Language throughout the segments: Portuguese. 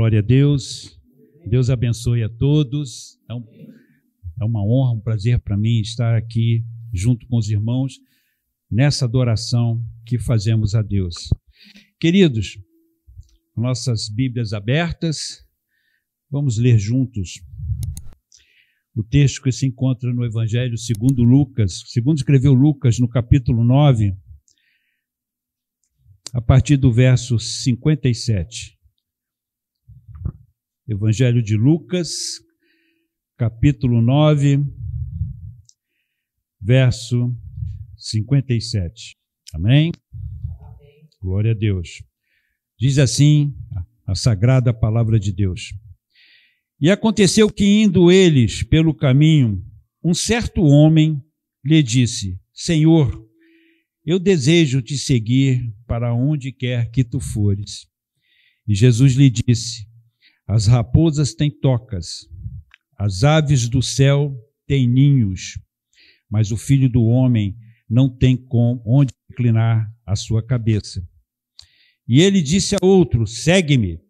Glória a Deus. Deus abençoe a todos. É uma honra, um prazer para mim estar aqui junto com os irmãos nessa adoração que fazemos a Deus. Queridos, nossas Bíblias abertas, vamos ler juntos o texto que se encontra no Evangelho segundo Lucas, segundo escreveu Lucas, no capítulo 9, a partir do verso 57. Evangelho de Lucas, capítulo 9, verso 57. Amém? Glória a Deus. Diz assim a sagrada palavra de Deus. E aconteceu que, indo eles pelo caminho, um certo homem lhe disse: Senhor, eu desejo te seguir para onde quer que tu fores. E Jesus lhe disse: As raposas têm tocas, as aves do céu têm ninhos, mas o Filho do Homem não tem onde inclinar a sua cabeça. E ele disse a outro: Segue-me.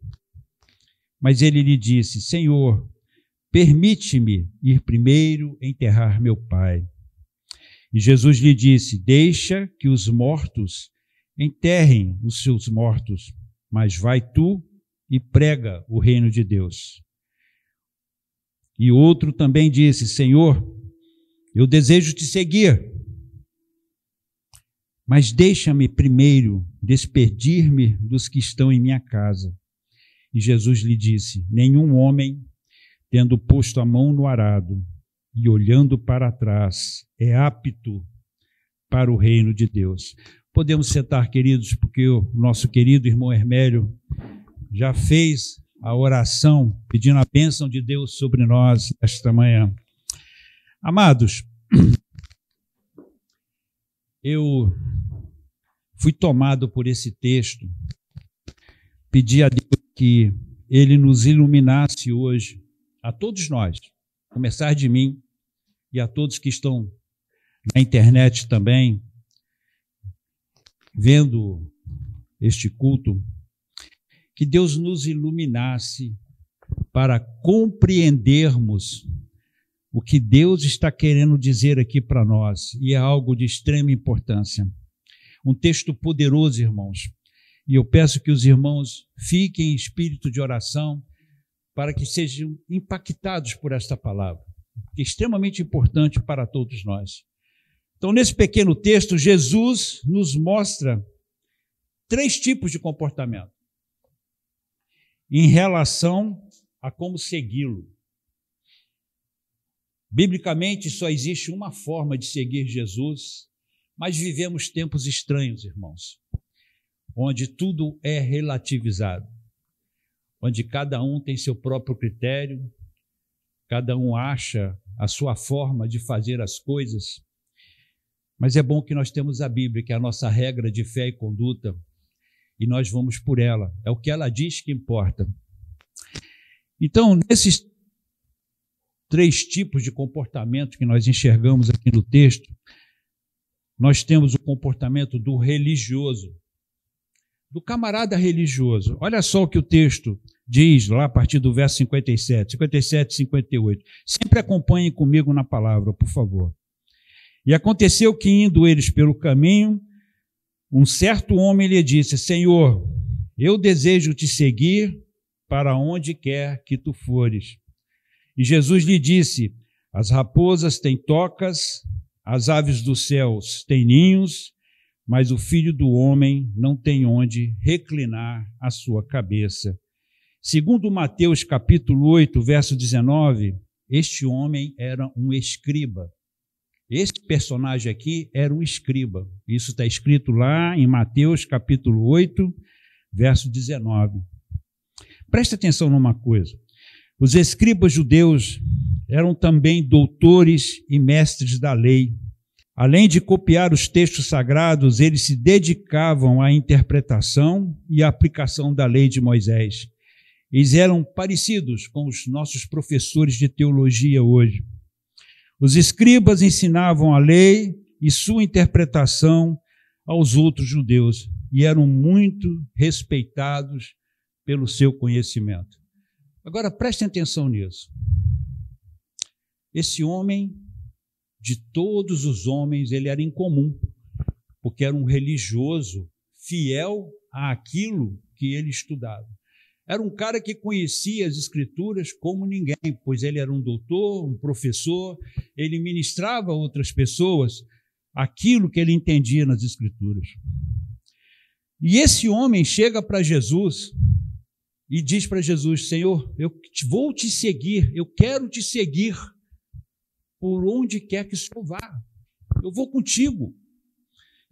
Mas ele lhe disse: Senhor, permite-me ir primeiro enterrar meu pai. E Jesus lhe disse: Deixa que os mortos enterrem os seus mortos, mas vai tu e prega o reino de Deus. E outro também disse: Senhor, eu desejo te seguir, mas deixa-me primeiro despedir-me dos que estão em minha casa. E Jesus lhe disse: Nenhum homem, tendo posto a mão no arado e olhando para trás, é apto para o reino de Deus. Podemos sentar, queridos, porque o nosso querido irmão Hermélio já fez a oração pedindo a bênção de Deus sobre nós esta manhã. Amados, eu fui tomado por esse texto, pedi a Deus que Ele nos iluminasse hoje, a todos nós, a começar de mim e a todos que estão na internet também, vendo este culto, que Deus nos iluminasse para compreendermos o que Deus está querendo dizer aqui para nós, e é algo de extrema importância. Um texto poderoso, irmãos, e eu peço que os irmãos fiquem em espírito de oração para que sejam impactados por esta palavra, que é extremamente importante para todos nós. Então, nesse pequeno texto, Jesus nos mostra 3 tipos de comportamento em relação a como segui-lo. Biblicamente, só existe uma forma de seguir Jesus, mas vivemos tempos estranhos, irmãos, onde tudo é relativizado, onde cada um tem seu próprio critério, cada um acha a sua forma de fazer as coisas, mas é bom que nós temos a Bíblia, que é a nossa regra de fé e conduta, e nós vamos por ela, é o que ela diz que importa. Então, nesses 3 tipos de comportamento que nós enxergamos aqui no texto, nós temos o comportamento do religioso, do camarada religioso. Olha só o que o texto diz lá a partir do verso 57 e 58. Sempre acompanhem comigo na palavra, por favor. E aconteceu que, indo eles pelo caminho, um certo homem lhe disse: Senhor, eu desejo te seguir para onde quer que tu fores. E Jesus lhe disse: As raposas têm tocas, as aves dos céus têm ninhos, mas o Filho do Homem não tem onde reclinar a sua cabeça. Segundo Mateus capítulo 8, verso 19, este homem era um escriba. Este personagem aqui era um escriba. Isso está escrito lá em Mateus capítulo 8, verso 19. Presta atenção numa coisa. Os escribas judeus eram também doutores e mestres da lei. Além de copiar os textos sagrados, eles se dedicavam à interpretação e à aplicação da lei de Moisés. Eles eram parecidos com os nossos professores de teologia hoje. Os escribas ensinavam a lei e sua interpretação aos outros judeus e eram muito respeitados pelo seu conhecimento. Agora, prestem atenção nisso. Esse homem, de todos os homens, ele era incomum, porque era um religioso fiel àquilo que ele estudava. Era um cara que conhecia as Escrituras como ninguém, pois ele era um doutor, um professor, ele ministrava a outras pessoas aquilo que ele entendia nas Escrituras. E esse homem chega para Jesus e diz para Jesus: Senhor, eu vou te seguir, eu quero te seguir por onde quer que o Senhor vá. Eu vou contigo,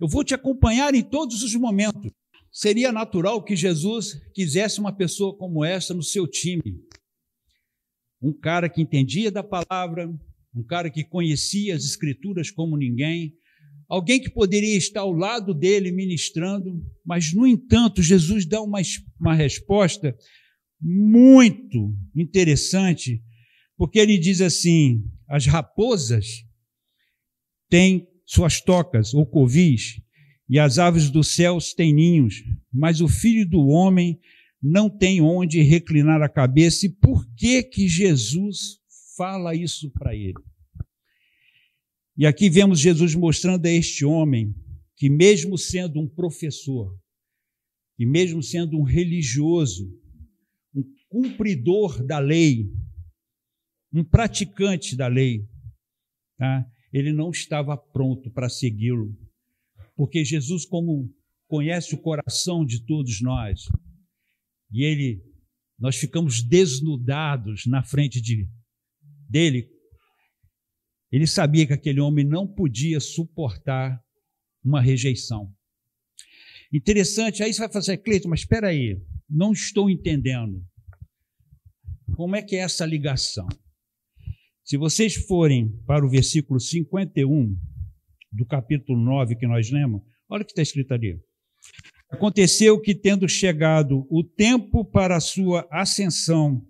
eu vou te acompanhar em todos os momentos. Seria natural que Jesus quisesse uma pessoa como essa no seu time. Um cara que entendia da palavra, um cara que conhecia as Escrituras como ninguém, alguém que poderia estar ao lado dele ministrando, mas, no entanto, Jesus dá uma resposta muito interessante, porque ele diz assim: as raposas têm suas tocas ou covis, e as aves dos céus têm ninhos, mas o Filho do Homem não tem onde reclinar a cabeça. E por que Jesus fala isso para ele? E aqui vemos Jesus mostrando a este homem que, mesmo sendo um professor, e mesmo sendo um religioso, um cumpridor da lei, um praticante da lei, tá? Ele não estava pronto para segui-lo, porque Jesus, como conhece o coração de todos nós, e nós ficamos desnudados na frente dele, ele sabia que aquele homem não podia suportar uma rejeição. Interessante, aí você vai falar assim: Cleiton, mas espera aí, não estou entendendo. Como é que é essa ligação? Se vocês forem para o versículo 51 do capítulo 9 que nós lemos, olha o que está escrito ali. Aconteceu que, tendo chegado o tempo para a sua ascensão,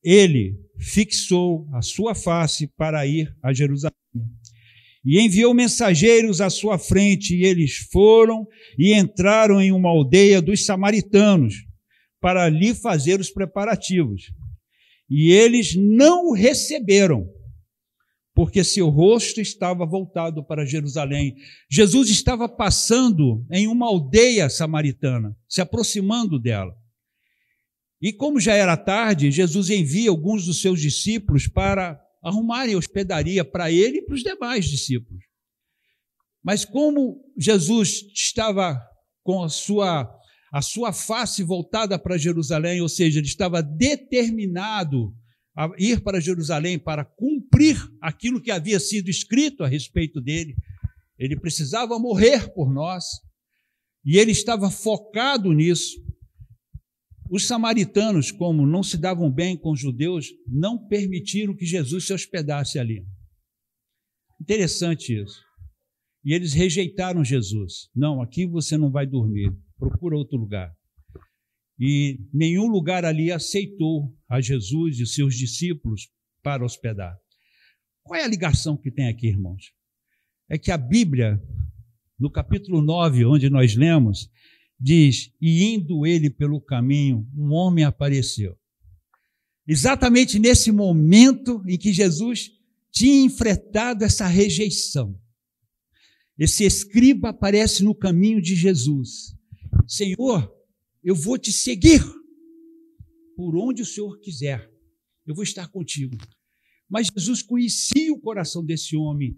ele fixou a sua face para ir a Jerusalém. E enviou mensageiros à sua frente, e eles foram e entraram em uma aldeia dos samaritanos para lhe fazer os preparativos. E eles não o receberam, porque seu rosto estava voltado para Jerusalém. Jesus estava passando em uma aldeia samaritana, se aproximando dela. E como já era tarde, Jesus envia alguns dos seus discípulos para arrumarem hospedaria para ele e para os demais discípulos. Mas como Jesus estava com a sua face voltada para Jerusalém, ou seja, ele estava determinado a ir para Jerusalém para cumprir aquilo que havia sido escrito a respeito dele, ele precisava morrer por nós, e ele estava focado nisso. Os samaritanos, como não se davam bem com os judeus, não permitiram que Jesus se hospedasse ali. Interessante isso. E eles rejeitaram Jesus. Não, aqui você não vai dormir, procura outro lugar. E nenhum lugar ali aceitou a Jesus e seus discípulos para hospedar. Qual é a ligação que tem aqui, irmãos? É que a Bíblia, no capítulo 9, onde nós lemos, diz: e indo ele pelo caminho, um homem apareceu. Exatamente nesse momento em que Jesus tinha enfrentado essa rejeição. Esse escriba aparece no caminho de Jesus. Senhor, eu vou te seguir por onde o Senhor quiser. Eu vou estar contigo. Mas Jesus conhecia o coração desse homem.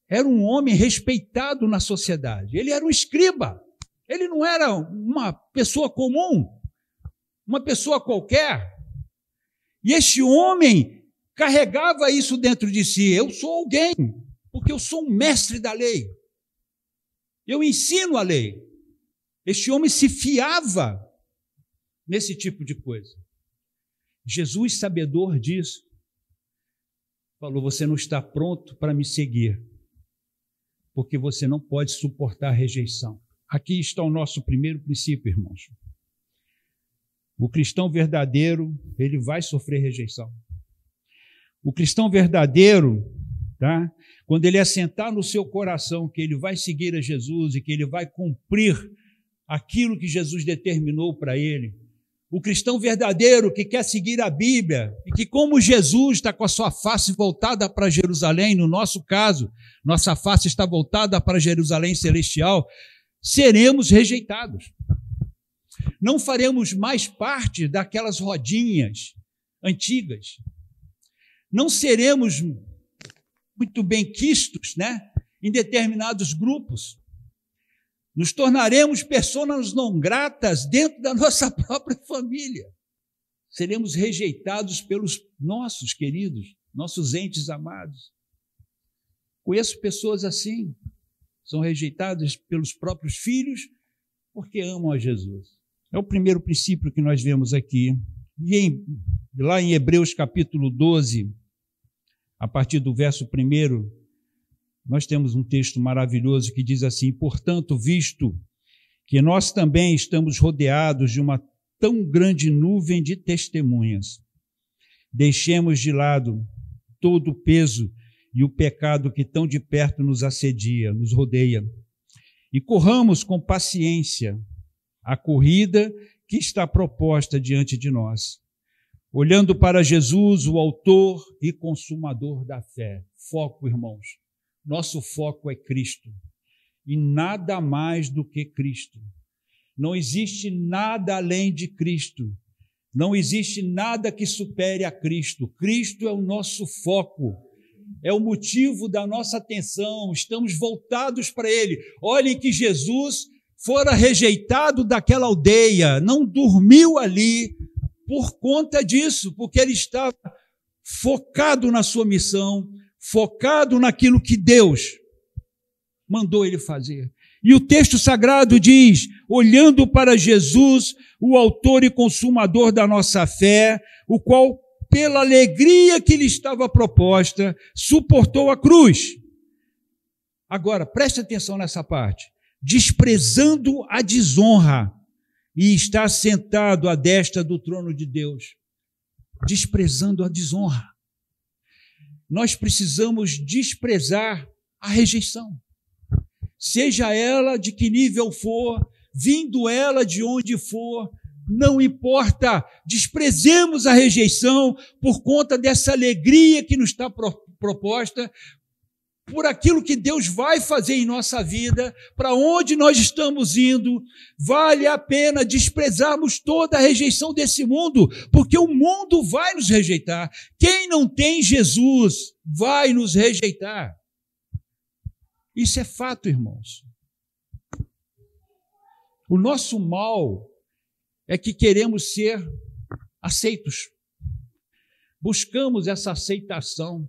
Era um homem respeitado na sociedade. Ele era um escriba. Ele não era uma pessoa comum, uma pessoa qualquer. E este homem carregava isso dentro de si. Eu sou alguém, porque eu sou um mestre da lei. Eu ensino a lei. Este homem se fiava nesse tipo de coisa. Jesus, sabedor disso, falou: você não está pronto para me seguir, porque você não pode suportar a rejeição. Aqui está o nosso primeiro princípio, irmãos. O cristão verdadeiro, ele vai sofrer rejeição. O cristão verdadeiro, tá? Quando ele assentar no seu coração que ele vai seguir a Jesus e que ele vai cumprir aquilo que Jesus determinou para ele, O cristão verdadeiro que quer seguir a Bíblia e que, como Jesus está com a sua face voltada para Jerusalém, no nosso caso, nossa face está voltada para Jerusalém celestial, seremos rejeitados. Não faremos mais parte daquelas rodinhas antigas. Não seremos muito bem quistos, em determinados grupos. Nos tornaremos pessoas não gratas dentro da nossa própria família. Seremos rejeitados pelos nossos queridos, nossos entes amados. Conheço pessoas assim, são rejeitadas pelos próprios filhos porque amam a Jesus. É o primeiro princípio que nós vemos aqui. E lá em Hebreus capítulo 12, a partir do verso 1, nós temos um texto maravilhoso que diz assim: portanto, visto que nós também estamos rodeados de uma tão grande nuvem de testemunhas, deixemos de lado todo o peso e o pecado que tão de perto nos assedia, nos rodeia, e corramos com paciência a corrida que está proposta diante de nós, olhando para Jesus, o autor e consumador da fé. Foco, irmãos. Nosso foco é Cristo e nada mais do que Cristo. Não existe nada além de Cristo. Não existe nada que supere a Cristo. Cristo é o nosso foco, é o motivo da nossa atenção. Estamos voltados para Ele. Olhem que Jesus fora rejeitado daquela aldeia, não dormiu ali por conta disso, porque ele estava focado na sua missão, focado naquilo que Deus mandou ele fazer. E o texto sagrado diz, olhando para Jesus, o autor e consumador da nossa fé, o qual, pela alegria que lhe estava proposta, suportou a cruz. Agora, preste atenção nessa parte. Desprezando a desonra, e está sentado à destra do trono de Deus. Desprezando a desonra. Nós precisamos desprezar a rejeição. Seja ela de que nível for, vindo ela de onde for, não importa, desprezemos a rejeição por conta dessa alegria que nos está proposta, por aquilo que Deus vai fazer em nossa vida, para onde nós estamos indo. Vale a pena desprezarmos toda a rejeição desse mundo, porque o mundo vai nos rejeitar. Quem não tem Jesus vai nos rejeitar. Isso é fato, irmãos. O nosso mal é que queremos ser aceitos. Buscamos essa aceitação.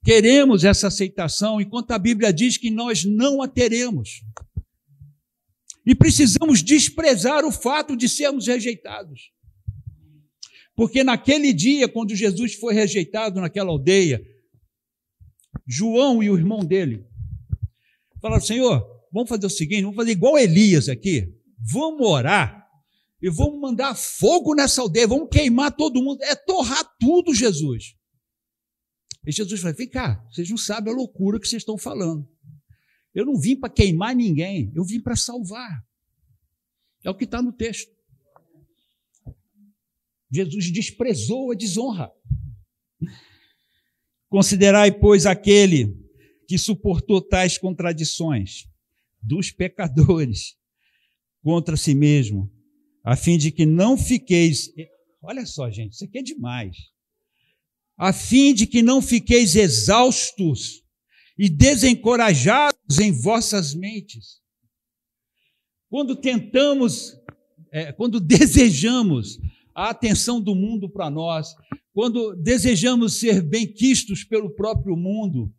Queremos essa aceitação, enquanto a Bíblia diz que nós não a teremos. E precisamos desprezar o fato de sermos rejeitados. Porque naquele dia, quando Jesus foi rejeitado naquela aldeia, João e o irmão dele falaram: Senhor, vamos fazer o seguinte, vamos fazer igual Elias aqui, vamos orar e vamos mandar fogo nessa aldeia, vamos queimar todo mundo, torrar tudo, Jesus. E Jesus falou: vem cá, vocês não sabem a loucura que vocês estão falando. Eu não vim para queimar ninguém, eu vim para salvar. É o que está no texto. Jesus desprezou a desonra. Considerai, pois, aquele que suportou tais contradições dos pecadores contra si mesmo, a fim de que não fiqueis... Olha só, gente, isso aqui é demais. A fim de que não fiqueis exaustos e desencorajados em vossas mentes. Quando desejamos a atenção do mundo para nós, quando desejamos ser bem-quistos pelo próprio mundo,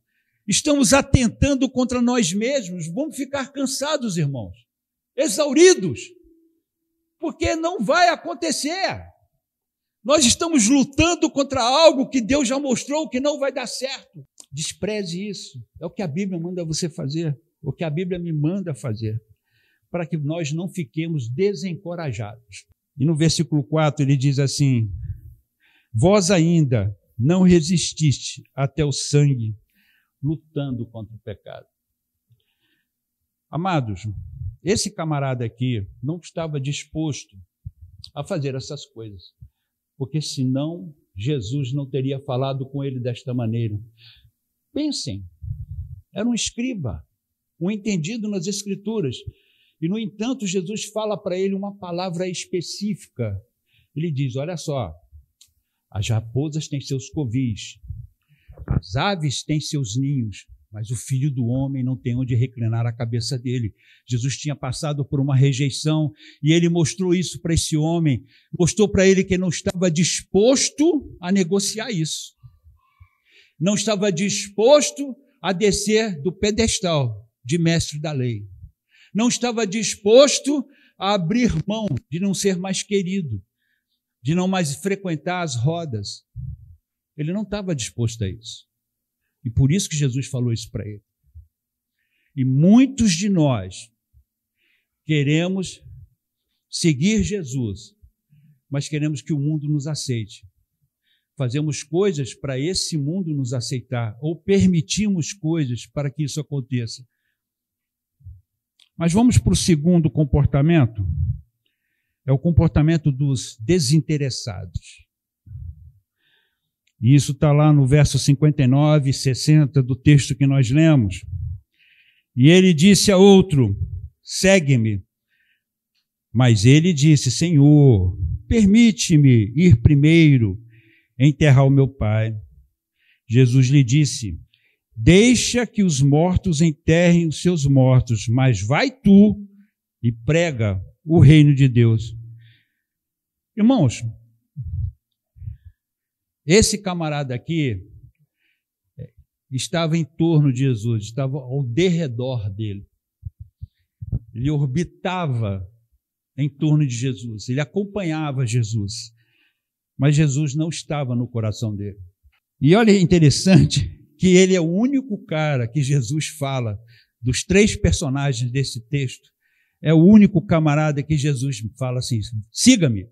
estamos atentando contra nós mesmos, vamos ficar cansados, irmãos, exauridos, porque não vai acontecer. Nós estamos lutando contra algo que Deus já mostrou que não vai dar certo. Despreze isso. É o que a Bíblia manda você fazer, o que a Bíblia me manda fazer, para que nós não fiquemos desencorajados. E no versículo 4 ele diz assim: vós ainda não resististe até o sangue, lutando contra o pecado. Amados, esse camarada aqui não estava disposto a fazer essas coisas. Porque senão Jesus não teria falado com ele desta maneira. Pensem, era um escriba, um entendido nas Escrituras. E, no entanto, Jesus fala para ele uma palavra específica. Ele diz, olha só, as raposas têm seus covis, as aves têm seus ninhos, mas o Filho do Homem não tem onde reclinar a cabeça dele. Jesus tinha passado por uma rejeição e ele mostrou isso para esse homem, mostrou para ele que não estava disposto a negociar isso. Não estava disposto a descer do pedestal de mestre da lei. Não estava disposto a abrir mão de não ser mais querido, de não mais frequentar as rodas. Ele não estava disposto a isso. E por isso que Jesus falou isso para ele. E muitos de nós queremos seguir Jesus, mas queremos que o mundo nos aceite. Fazemos coisas para esse mundo nos aceitar, ou permitimos coisas para que isso aconteça. Mas vamos para o segundo comportamento. É o comportamento dos desinteressados. E isso está lá no verso 59 e 60 do texto que nós lemos. E ele disse a outro, segue-me. Mas ele disse, Senhor, permite-me ir primeiro enterrar o meu pai. Jesus lhe disse, deixa que os mortos enterrem os seus mortos, mas vai tu e prega o reino de Deus. Irmãos, esse camarada aqui estava em torno de Jesus, estava ao derredor dele. Ele orbitava em torno de Jesus, ele acompanhava Jesus, mas Jesus não estava no coração dele. E olha, interessante que ele é o único cara que Jesus fala, dos 3 personagens desse texto, é o único camarada que Jesus fala assim, siga-me.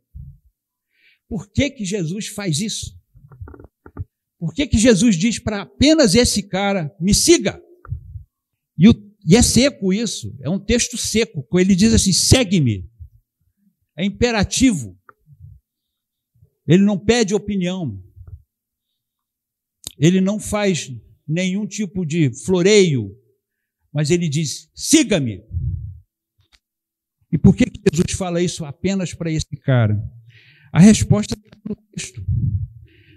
Por que que Jesus faz isso? Por que que Jesus diz para apenas esse cara, me siga? E é seco isso, é um texto seco, ele diz assim, segue-me. É imperativo. Ele não pede opinião. Ele não faz nenhum tipo de floreio, mas ele diz, siga-me. E por que Jesus fala isso apenas para esse cara? A resposta está no texto.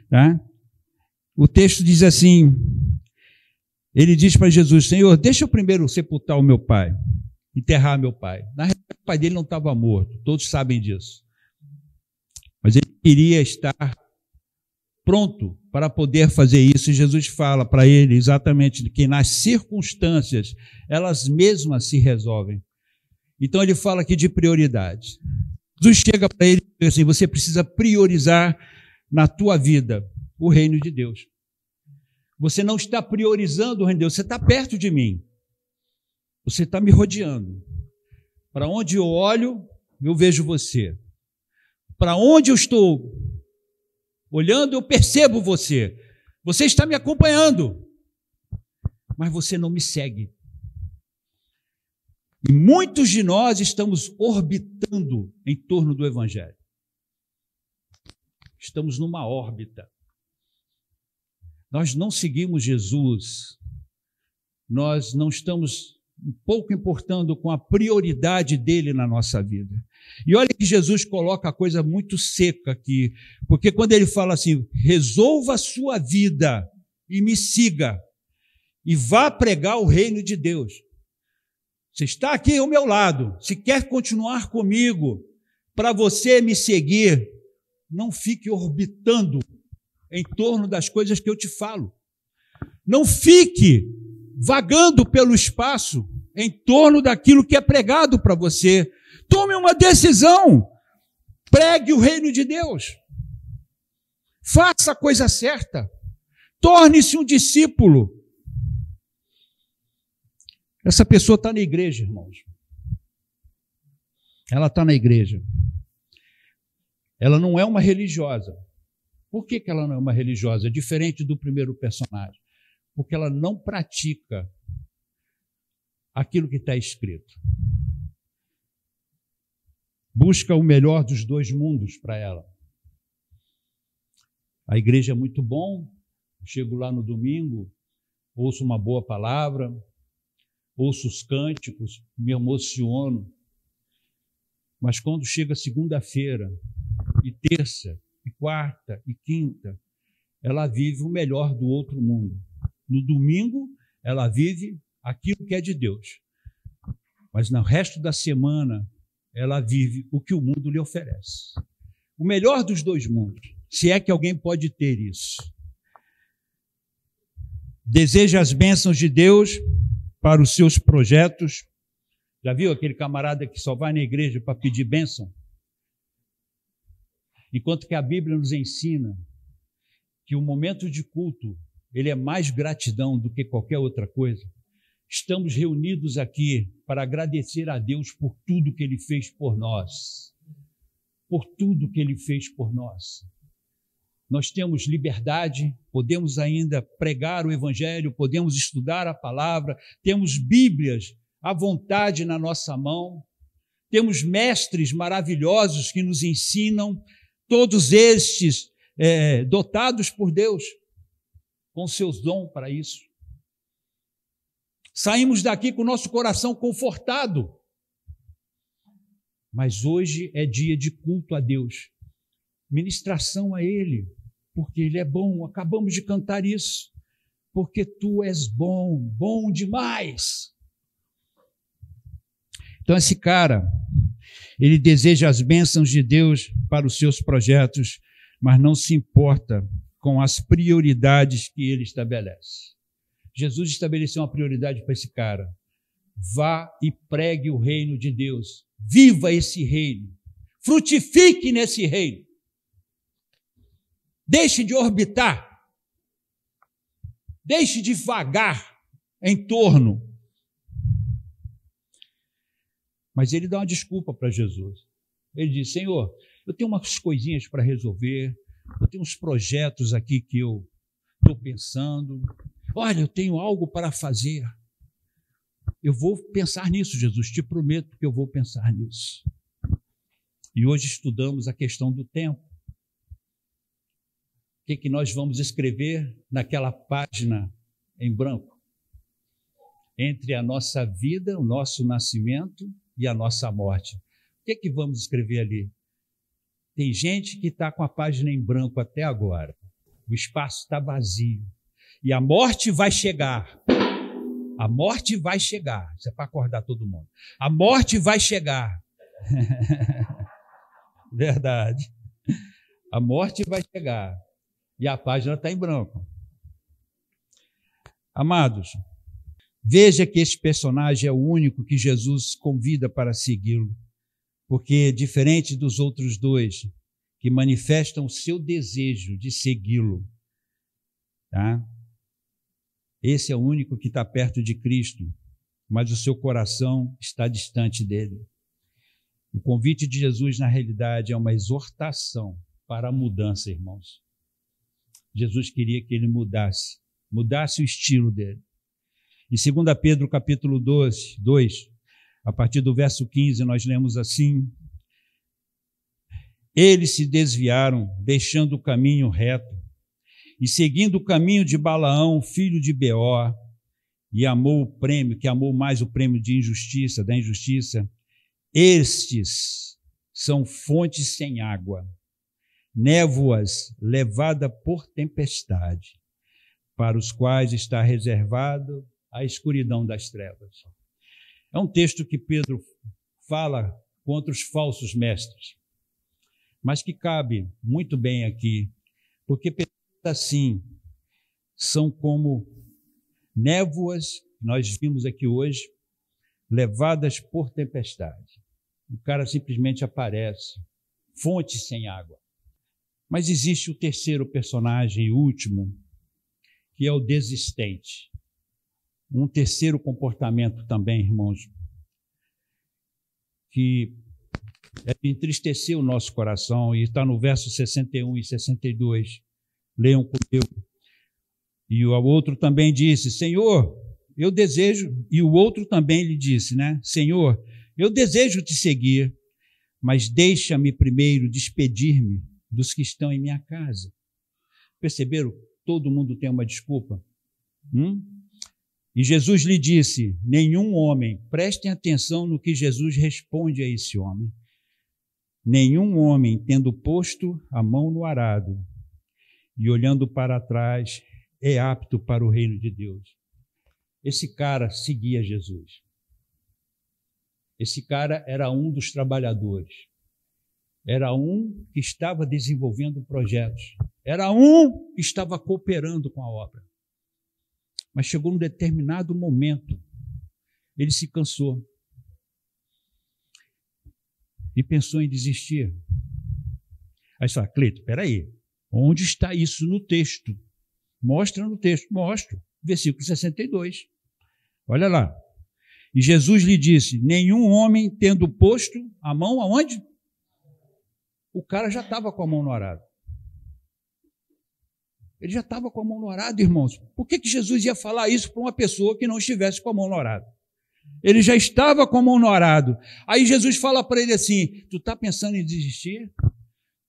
Tá? O texto diz assim, ele diz para Jesus, Senhor, deixa eu primeiro sepultar o meu pai, enterrar meu pai. Na realidade, o pai dele não estava morto, todos sabem disso. Mas ele queria estar pronto para poder fazer isso, e Jesus fala para ele exatamente que nas circunstâncias, elas mesmas se resolvem. Então ele fala aqui de prioridades. Jesus chega para ele e diz assim, você precisa priorizar na tua vida o reino de Deus. Você não está priorizando o reino de Deus, você está perto de mim. Você está me rodeando. Para onde eu olho, eu vejo você. Para onde eu estou olhando, eu percebo você. Você está me acompanhando, mas você não me segue. E muitos de nós estamos orbitando em torno do Evangelho. Estamos numa órbita. Nós não seguimos Jesus. Nós não estamos um pouco importando com a prioridade dele na nossa vida. E olha que Jesus coloca a coisa muito seca aqui, porque quando ele fala assim, resolva a sua vida e me siga, e vá pregar o reino de Deus. Você está aqui ao meu lado, se quer continuar comigo, para você me seguir, não fique orbitando em torno das coisas que eu te falo. Não fique vagando pelo espaço em torno daquilo que é pregado para você. Tome uma decisão. Pregue o reino de Deus. Faça a coisa certa. Torne-se um discípulo. Essa pessoa está na igreja, irmãos. Ela está na igreja. Ela não é uma religiosa. Por que ela não é uma religiosa? Diferente do primeiro personagem. Porque ela não pratica aquilo que está escrito. busca o melhor dos dois mundos para ela. A igreja é muito bom, chego lá no domingo, ouço uma boa palavra, ouço os cânticos, me emociono. Mas quando chega segunda-feira, e terça, e quarta, e quinta, ela vive o melhor do outro mundo. No domingo, ela vive aquilo que é de Deus. Mas no resto da semana, ela vive o que o mundo lhe oferece. O melhor dos dois mundos, se é que alguém pode ter isso. Deseja as bênçãos de Deus para os seus projetos. Já viu aquele camarada que só vai na igreja para pedir bênção? Enquanto que a Bíblia nos ensina que o momento de culto, ele é mais gratidão do que qualquer outra coisa. Estamos reunidos aqui para agradecer a Deus por tudo que Ele fez por nós. Por tudo que Ele fez por nós. Nós temos liberdade, podemos ainda pregar o Evangelho, podemos estudar a palavra, temos Bíblias à vontade na nossa mão, temos mestres maravilhosos que nos ensinam, todos estes dotados por Deus, com seus dons para isso. Saímos daqui com o nosso coração confortado, mas hoje é dia de culto a Deus, ministração a Ele, porque Ele é bom. Acabamos de cantar isso, porque Tu és bom, bom demais. Então esse cara, ele deseja as bênçãos de Deus para os seus projetos, mas não se importa com as prioridades que Ele estabelece. Jesus estabeleceu uma prioridade para esse cara. Vá e pregue o reino de Deus. Viva esse reino. Frutifique nesse reino. Deixe de orbitar. Deixe de vagar em torno. Mas ele dá uma desculpa para Jesus. Ele diz: Senhor, eu tenho umas coisinhas para resolver, eu tenho uns projetos aqui que eu estou pensando. Olha, eu tenho algo para fazer. Eu vou pensar nisso, Jesus, te prometo que eu vou pensar nisso. E hoje estudamos a questão do tempo. O que nós vamos escrever naquela página em branco? Entre a nossa vida, o nosso nascimento e a nossa morte. O que vamos escrever ali? Tem gente que está com a página em branco até agora. O espaço está vazio. E a morte vai chegar. A morte vai chegar. Isso é para acordar todo mundo. A morte vai chegar. Verdade. A morte vai chegar. E a página está em branco. Amados, veja que esse personagem é o único que Jesus convida para segui-lo. Porque, diferente dos outros dois, que manifestam o seu desejo de segui-lo, tá? Esse é o único que está perto de Cristo, mas o seu coração está distante dele. O convite de Jesus, na realidade, é uma exortação para a mudança, irmãos. Jesus queria que ele mudasse o estilo dele. Em 2 Pedro, capítulo 2, a partir do verso 15, nós lemos assim: eles se desviaram, deixando o caminho reto, e seguindo o caminho de Balaão, filho de Beor, e amou o prêmio, que amou mais o prêmio de injustiça, da injustiça. Estes são fontes sem água, névoas levada por tempestade, para os quais está reservado a escuridão das trevas. É um texto que Pedro fala contra os falsos mestres, mas que cabe muito bem aqui, porque pessoas assim são como névoas, nós vimos aqui hoje, levadas por tempestade. O cara simplesmente aparece, fonte sem água. Mas existe o terceiro personagem e último, que é o desistente. Um terceiro comportamento também, irmãos, que entristeceu o nosso coração, e está no verso 61 e 62. Leiam comigo. E o outro também disse: Senhor, eu desejo, e o outro também lhe disse, né? Senhor, eu desejo te seguir, mas deixa-me primeiro despedir-me dos que estão em minha casa. Perceberam? Todo mundo tem uma desculpa. E Jesus lhe disse, nenhum homem, prestem atenção no que Jesus responde a esse homem, nenhum homem, tendo posto a mão no arado e olhando para trás, é apto para o reino de Deus. Esse cara seguia Jesus. Esse cara era um dos trabalhadores. Era um que estava desenvolvendo projetos. Era um que estava cooperando com a obra. Mas chegou um determinado momento, ele se cansou e pensou em desistir. Aí você fala, Cleito, peraí, onde está isso no texto? Mostra no texto. Mostro. Versículo 62. Olha lá. E Jesus lhe disse, nenhum homem tendo posto a mão aonde? O cara já estava com a mão no arado. Ele já estava com a mão no arado, irmãos. Por que Jesus ia falar isso para uma pessoa que não estivesse com a mão no arado? Ele já estava com a mão no arado. Aí Jesus fala para ele assim, tu está pensando em desistir?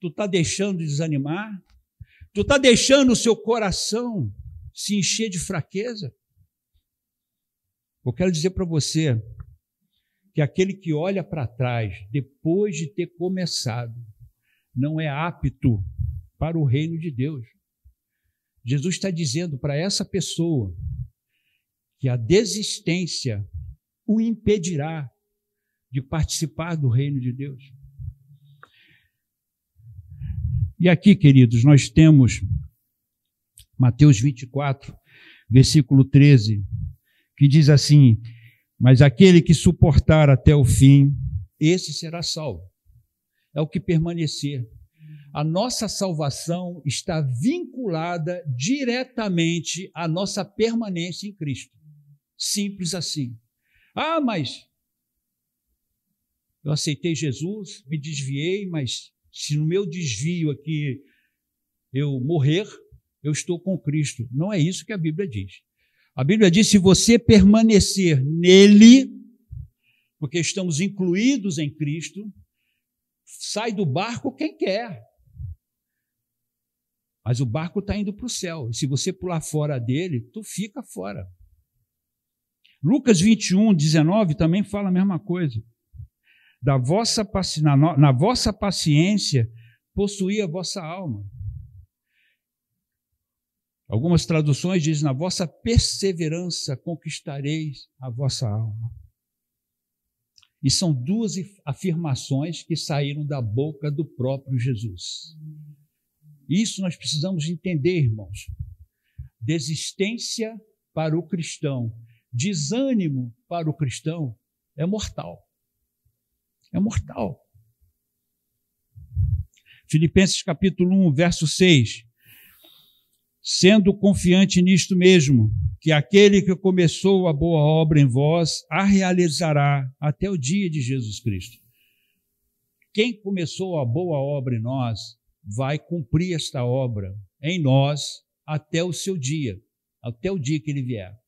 Tu está deixando de desanimar? Tu está deixando o seu coração se encher de fraqueza? Eu quero dizer para você que aquele que olha para trás, depois de ter começado, não é apto para o reino de Deus. Jesus está dizendo para essa pessoa que a desistência o impedirá de participar do reino de Deus. E aqui, queridos, nós temos Mateus 24, versículo 13, que diz assim, mas aquele que suportar até o fim, esse será salvo. É o que permanecer. A nossa salvação está vinculada diretamente à nossa permanência em Cristo. Simples assim. Ah, mas eu aceitei Jesus, me desviei, mas se no meu desvio aqui eu morrer, eu estou com Cristo. Não é isso que a Bíblia diz. A Bíblia diz, se você permanecer nele, porque estamos incluídos em Cristo, sai do barco quem quer. Mas o barco está indo para o céu. E se você pular fora dele, tu fica fora. Lucas 21, 19 também fala a mesma coisa. Na vossa paciência, possuí a vossa alma. Algumas traduções dizem, na vossa perseverança conquistareis a vossa alma. E são duas afirmações que saíram da boca do próprio Jesus. Isso nós precisamos entender, irmãos. Desistência para o cristão, desânimo para o cristão é mortal. É mortal. Filipenses capítulo 1, verso 6. Sendo confiante nisto mesmo, que aquele que começou a boa obra em vós, a realizará até o dia de Jesus Cristo. Quem começou a boa obra em nós, vai cumprir esta obra em nós até o seu dia, até o dia que ele vier.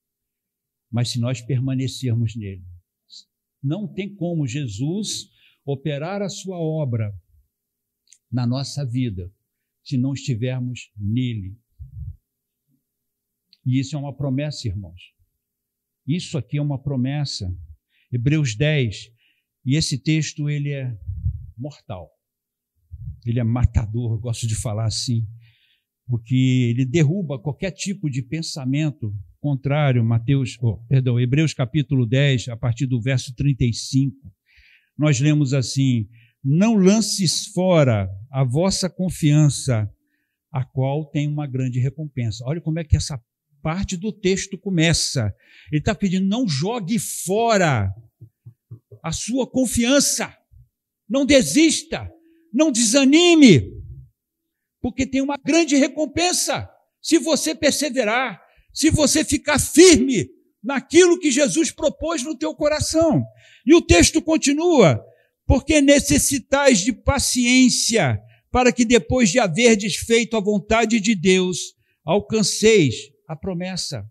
Mas se nós permanecermos nele, não tem como Jesus operar a sua obra na nossa vida, se não estivermos nele. E isso é uma promessa, irmãos. Isso aqui é uma promessa. Hebreus 10, e esse texto ele é mortal. Ele é matador, eu gosto de falar assim, porque ele derruba qualquer tipo de pensamento contrário. Hebreus capítulo 10, a partir do verso 35, nós lemos assim, não lances fora a vossa confiança, a qual tem uma grande recompensa. Olha como é que essa parte do texto começa. Ele está pedindo, não jogue fora a sua confiança, não desista, não desanime, porque tem uma grande recompensa se você perseverar, se você ficar firme naquilo que Jesus propôs no teu coração. E o texto continua, porque necessitais de paciência, para que depois de haverdes feito a vontade de Deus, alcanceis a promessa.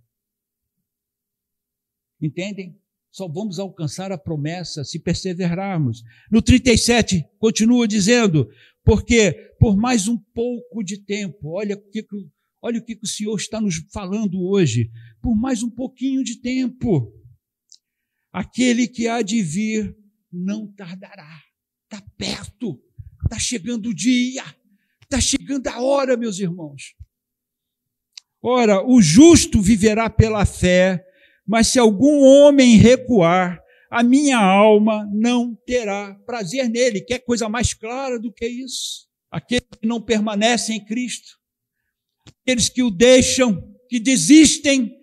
Entendem? Só vamos alcançar a promessa se perseverarmos. No 37, continua dizendo, porque por mais um pouco de tempo, olha o que o Senhor está nos falando hoje, por mais um pouquinho de tempo, aquele que há de vir não tardará. Está perto, está chegando o dia, está chegando a hora, meus irmãos. Ora, o justo viverá pela fé, mas se algum homem recuar, a minha alma não terá prazer nele. Quer coisa mais clara do que isso? Aqueles que não permanecem em Cristo, aqueles que o deixam, que desistem,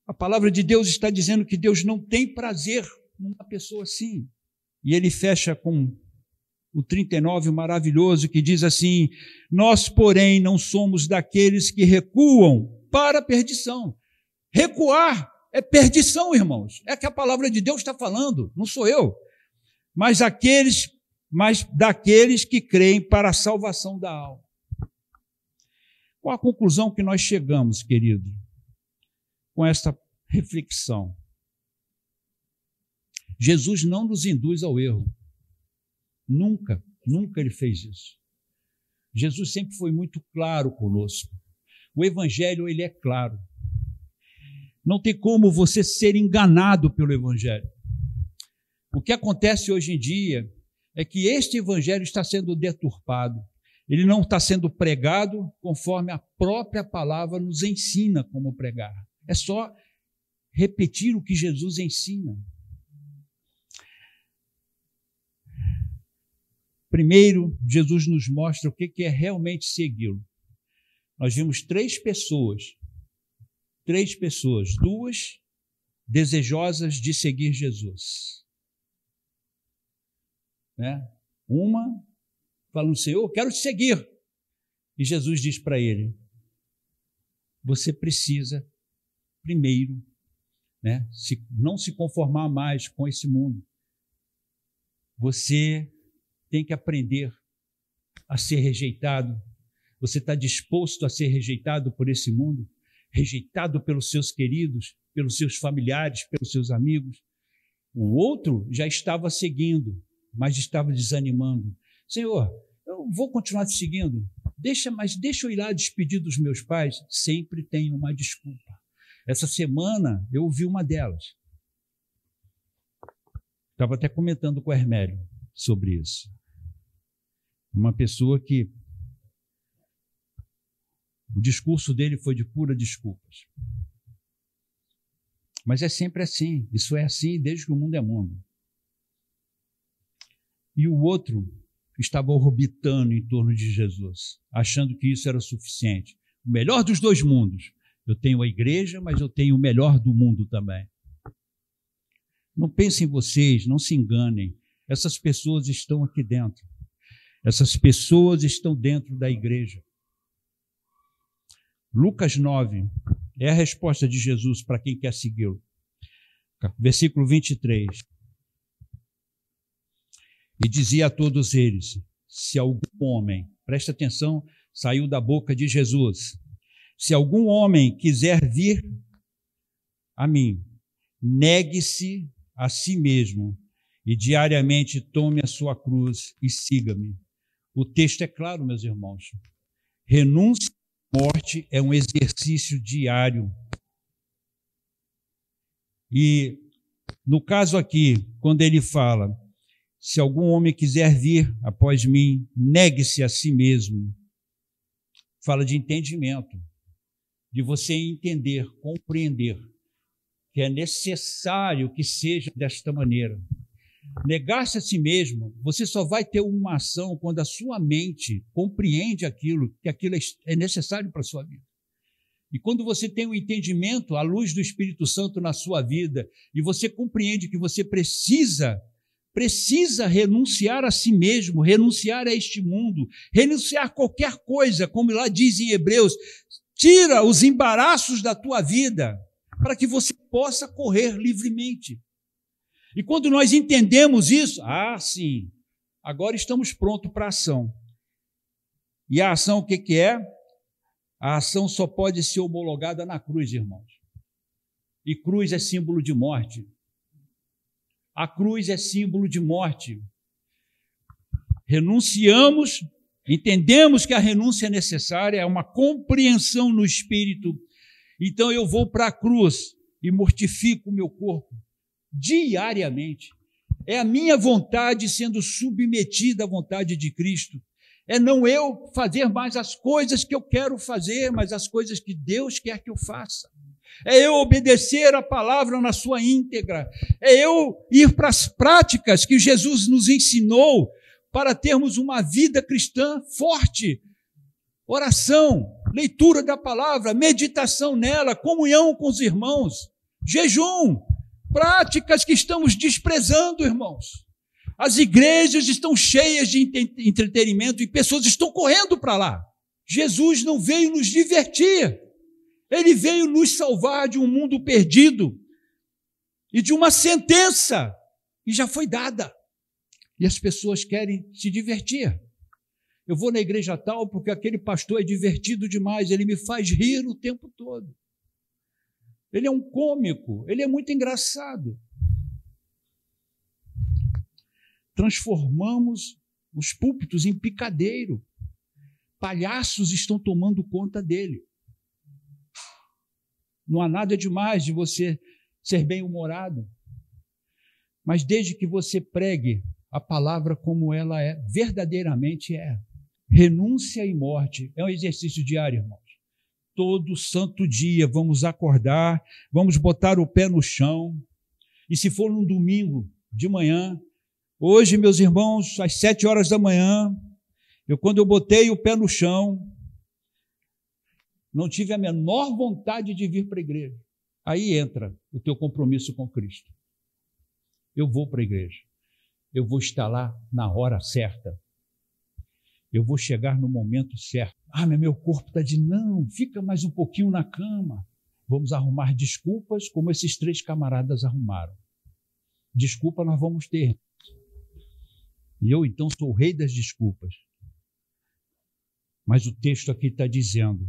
a palavra de Deus está dizendo que Deus não tem prazer numa pessoa assim. E ele fecha com o 39 maravilhoso, que diz assim, nós, porém, não somos daqueles que recuam para a perdição. Recuar é perdição, irmãos. É que a palavra de Deus está falando, não sou eu. Mas daqueles que creem para a salvação da alma. Qual a conclusão que nós chegamos, querido, com esta reflexão? Jesus não nos induz ao erro. Nunca ele fez isso. Jesus sempre foi muito claro conosco. O Evangelho, ele é claro. Não tem como você ser enganado pelo Evangelho. O que acontece hoje em dia é que este Evangelho está sendo deturpado. Ele não está sendo pregado conforme a própria palavra nos ensina como pregar. É só repetir o que Jesus ensina. Primeiro, Jesus nos mostra o que é realmente segui-lo. Nós vimos três pessoas, duas desejosas de seguir Jesus. Né? Uma falando, Senhor, eu quero te seguir. E Jesus diz para ele, você precisa, primeiro, né, não se conformar mais com esse mundo. Você tem que aprender a ser rejeitado. Você está disposto a ser rejeitado por esse mundo? Rejeitado pelos seus queridos, pelos seus familiares, pelos seus amigos? O outro já estava seguindo, mas estava desanimando. Senhor, eu vou continuar te seguindo. Deixa eu ir lá despedir dos meus pais. Sempre tem uma desculpa. Essa semana eu ouvi uma delas. Estava até comentando com o Hermélio sobre isso. Uma pessoa que o discurso dele foi de pura desculpas. Mas é sempre assim. Isso é assim desde que o mundo é mundo. E o outro estava orbitando em torno de Jesus, achando que isso era suficiente. O melhor dos dois mundos. Eu tenho a igreja, mas eu tenho o melhor do mundo também. Não pensem em vocês, não se enganem. Essas pessoas estão aqui dentro. Essas pessoas estão dentro da igreja. Lucas 9 é a resposta de Jesus para quem quer segui-lo. Versículo 23. E dizia a todos eles, se algum homem, presta atenção, saiu da boca de Jesus, se algum homem quiser vir a mim, negue-se a si mesmo e diariamente tome a sua cruz e siga-me. O texto é claro, meus irmãos. Renúncia à morte é um exercício diário. E no caso aqui, quando ele fala, se algum homem quiser vir após mim, negue-se a si mesmo. Fala de entendimento, de você entender, compreender que é necessário que seja desta maneira. Negar-se a si mesmo, você só vai ter uma ação quando a sua mente compreende que aquilo é necessário para a sua vida. E quando você tem um entendimento, à luz do Espírito Santo na sua vida, e você compreende que você precisa renunciar a si mesmo, renunciar a este mundo, renunciar a qualquer coisa, como lá diz em Hebreus, tira os embaraços da tua vida, para que você possa correr livremente. E quando nós entendemos isso, sim, agora estamos prontos para a ação. E a ação o que é? A ação só pode ser homologada na cruz, irmãos. E cruz é símbolo de morte. A cruz é símbolo de morte. Renunciamos, entendemos que a renúncia é necessária, é uma compreensão no espírito. Então eu vou para a cruz e mortifico o meu corpo diariamente. É a minha vontade sendo submetida à vontade de Cristo. É não eu fazer mais as coisas que eu quero fazer, mas as coisas que Deus quer que eu faça. É eu obedecer a palavra na sua íntegra. É eu ir para as práticas que Jesus nos ensinou para termos uma vida cristã forte. Oração, leitura da palavra, meditação nela, comunhão com os irmãos, jejum, práticas que estamos desprezando, irmãos. As igrejas estão cheias de entretenimento e pessoas estão correndo para lá. Jesus não veio nos divertir. Ele veio nos salvar de um mundo perdido e de uma sentença que já foi dada. E as pessoas querem se divertir. Eu vou na igreja tal porque aquele pastor é divertido demais, ele me faz rir o tempo todo. Ele é um cômico, ele é muito engraçado. Transformamos os púlpitos em picadeiro. Palhaços estão tomando conta dele. Não há nada demais de você ser bem-humorado, mas desde que você pregue a palavra como ela é, verdadeiramente é. Renúncia e morte é um exercício diário, irmãos. Todo santo dia vamos acordar, vamos botar o pé no chão, e se for num domingo de manhã, hoje, meus irmãos, às 7 horas da manhã, quando eu botei o pé no chão, não tive a menor vontade de vir para a igreja. Aí entra o teu compromisso com Cristo. Eu vou para a igreja. Eu vou estar lá na hora certa. Eu vou chegar no momento certo. Ah, mas meu corpo está de não, fica mais um pouquinho na cama. Vamos arrumar desculpas como esses 3 camaradas arrumaram. Desculpa nós vamos ter. E eu, então, sou o rei das desculpas. Mas o texto aqui está dizendo,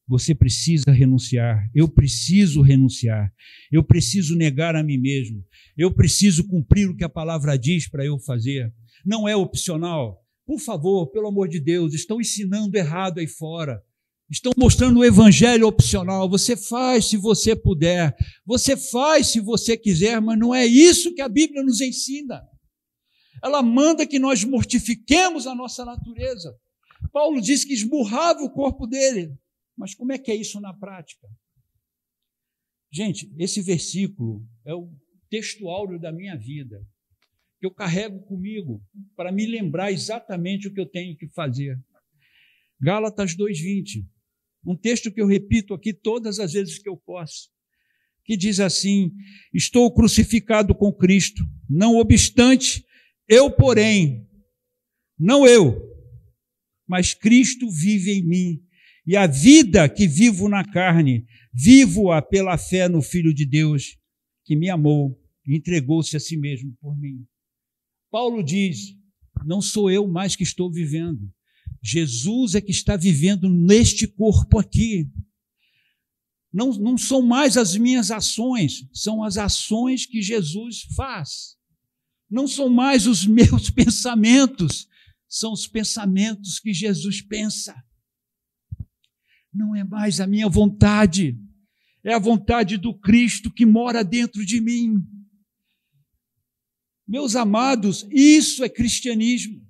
você precisa renunciar, eu preciso renunciar, eu preciso negar a mim mesmo, eu preciso cumprir o que a palavra diz para eu fazer. Não é opcional. Por favor, pelo amor de Deus, estão ensinando errado aí fora. Estão mostrando o evangelho opcional. Você faz se você puder, você faz se você quiser, mas não é isso que a Bíblia nos ensina. Ela manda que nós mortifiquemos a nossa natureza. Paulo disse que esmurrava o corpo dele. Mas como é que é isso na prática? Gente, esse versículo é o texto áureo da minha vida, que eu carrego comigo para me lembrar exatamente o que eu tenho que fazer. Gálatas 2:20, um texto que eu repito aqui todas as vezes que eu posso, que diz assim, estou crucificado com Cristo, não obstante, eu, porém, não eu, mas Cristo vive em mim. E a vida que vivo na carne, vivo-a pela fé no Filho de Deus, que me amou e entregou-se a si mesmo por mim. Paulo diz, não sou eu mais que estou vivendo. Jesus é que está vivendo neste corpo aqui. Não são mais as minhas ações, são as ações que Jesus faz. Não são mais os meus pensamentos, são os pensamentos que Jesus pensa. Não é mais a minha vontade, é a vontade do Cristo que mora dentro de mim. Meus amados, isso é cristianismo.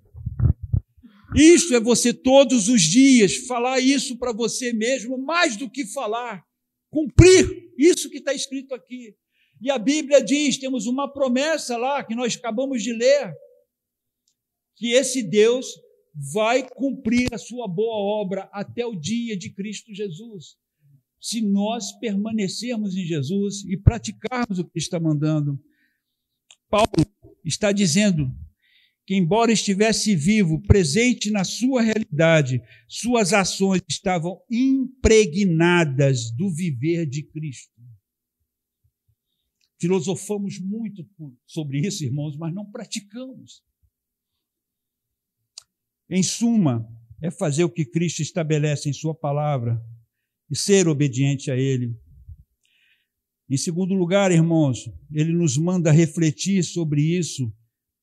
Isso é você todos os dias falar isso para você mesmo, mais do que falar, cumprir isso que está escrito aqui. E a Bíblia diz, temos uma promessa lá que nós acabamos de ler, que esse Deus vai cumprir a sua boa obra até o dia de Cristo Jesus. Se nós permanecermos em Jesus e praticarmos o que está mandando. Paulo está dizendo que, embora estivesse vivo, presente na sua realidade, suas ações estavam impregnadas do viver de Cristo. Filosofamos muito sobre isso, irmãos, mas não praticamos. Em suma, é fazer o que Cristo estabelece em sua palavra e ser obediente a Ele. Em segundo lugar, irmãos, ele nos manda refletir sobre isso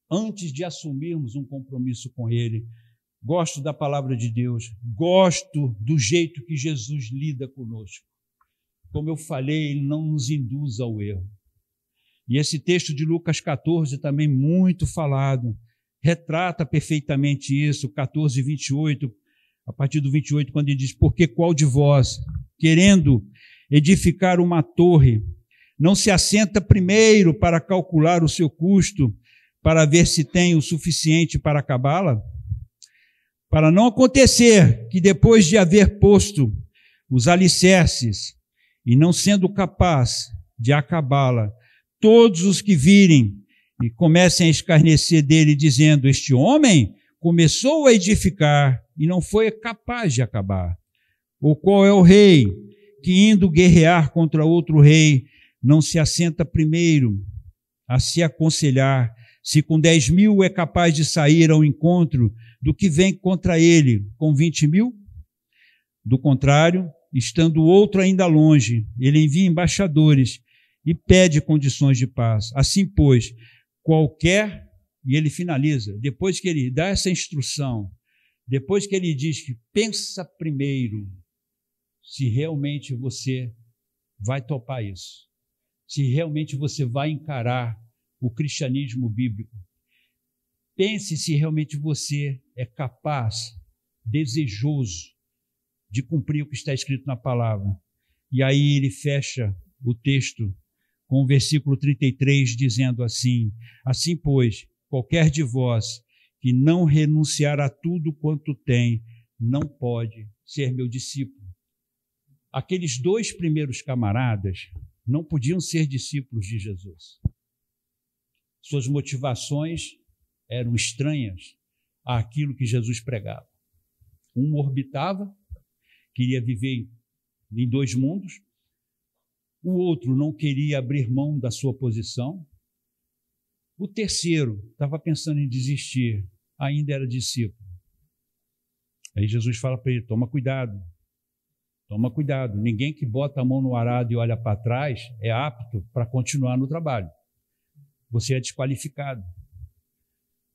antes de assumirmos um compromisso com ele. Gosto da palavra de Deus, gosto do jeito que Jesus lida conosco. Como eu falei, ele não nos induz ao erro. E esse texto de Lucas 14, também muito falado, retrata perfeitamente isso, 14, 28, a partir do 28, quando ele diz: porque qual de vós, querendo edificar uma torre, não se assenta primeiro para calcular o seu custo, para ver se tem o suficiente para acabá-la? Para não acontecer que depois de haver posto os alicerces, e não sendo capaz de acabá-la, todos os que virem e comecem a escarnecer dele, dizendo: este homem começou a edificar e não foi capaz de acabar. Ou qual é o rei que, indo guerrear contra outro rei, não se assenta primeiro a se aconselhar se com 10.000 é capaz de sair ao encontro do que vem contra ele com 20.000? Do contrário, estando o outro ainda longe, ele envia embaixadores e pede condições de paz. Assim, pois, qualquer... E ele finaliza, depois que ele dá essa instrução, depois que ele diz que pensa primeiro se realmente você vai topar isso, se realmente você vai encarar o cristianismo bíblico. Pense se realmente você é capaz, desejoso de cumprir o que está escrito na palavra. E aí ele fecha o texto com o versículo 33, dizendo assim: assim, pois, qualquer de vós que não renunciar a tudo quanto tem, não pode ser meu discípulo. Aqueles dois primeiros camaradas não podiam ser discípulos de Jesus. Suas motivações eram estranhas àquilo que Jesus pregava. Um orbitava, queria viver em dois mundos. O outro não queria abrir mão da sua posição. O terceiro estava pensando em desistir, ainda era discípulo. Aí Jesus fala para ele: toma cuidado, ninguém que bota a mão no arado e olha para trás é apto para continuar no trabalho. Você é desqualificado.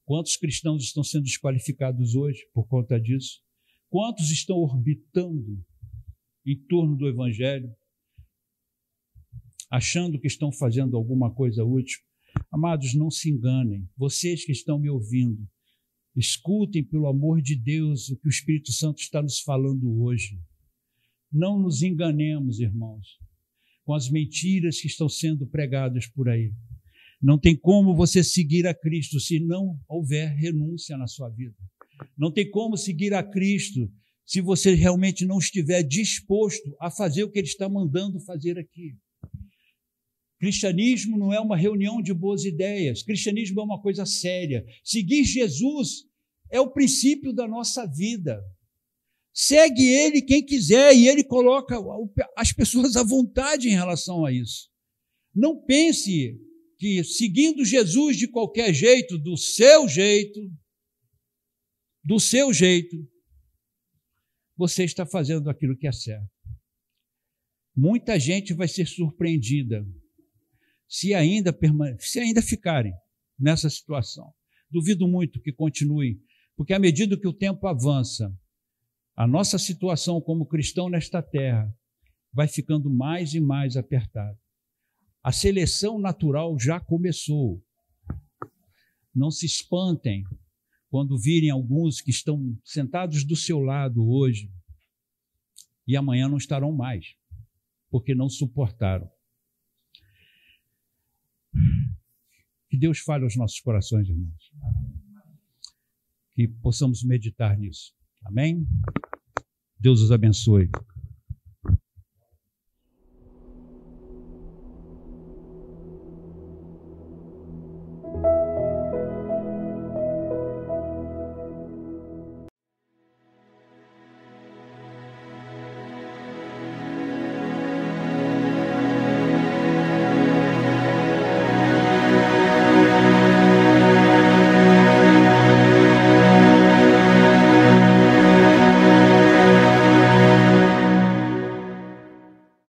Quantos cristãos estão sendo desqualificados hoje por conta disso? Quantos estão orbitando em torno do Evangelho, achando que estão fazendo alguma coisa útil? Amados, não se enganem. Vocês que estão me ouvindo, escutem, pelo amor de Deus, o que o Espírito Santo está nos falando hoje. Não nos enganemos, irmãos, com as mentiras que estão sendo pregadas por aí. Não tem como você seguir a Cristo se não houver renúncia na sua vida. Não tem como seguir a Cristo se você realmente não estiver disposto a fazer o que Ele está mandando fazer aqui. Cristianismo não é uma reunião de boas ideias. Cristianismo é uma coisa séria. Seguir Jesus é o princípio da nossa vida. Segue Ele quem quiser e Ele coloca as pessoas à vontade em relação a isso. Não pense que seguindo Jesus de qualquer jeito, do seu jeito, você está fazendo aquilo que é certo. Muita gente vai ser surpreendida se ainda ficarem nessa situação. Duvido muito que continuem, porque à medida que o tempo avança, a nossa situação como cristão nesta terra vai ficando mais e mais apertada. A seleção natural já começou. Não se espantem quando virem alguns que estão sentados do seu lado hoje e amanhã não estarão mais, porque não suportaram. Que Deus fale aos nossos corações, irmãos. Que possamos meditar nisso. Amém? Deus os abençoe.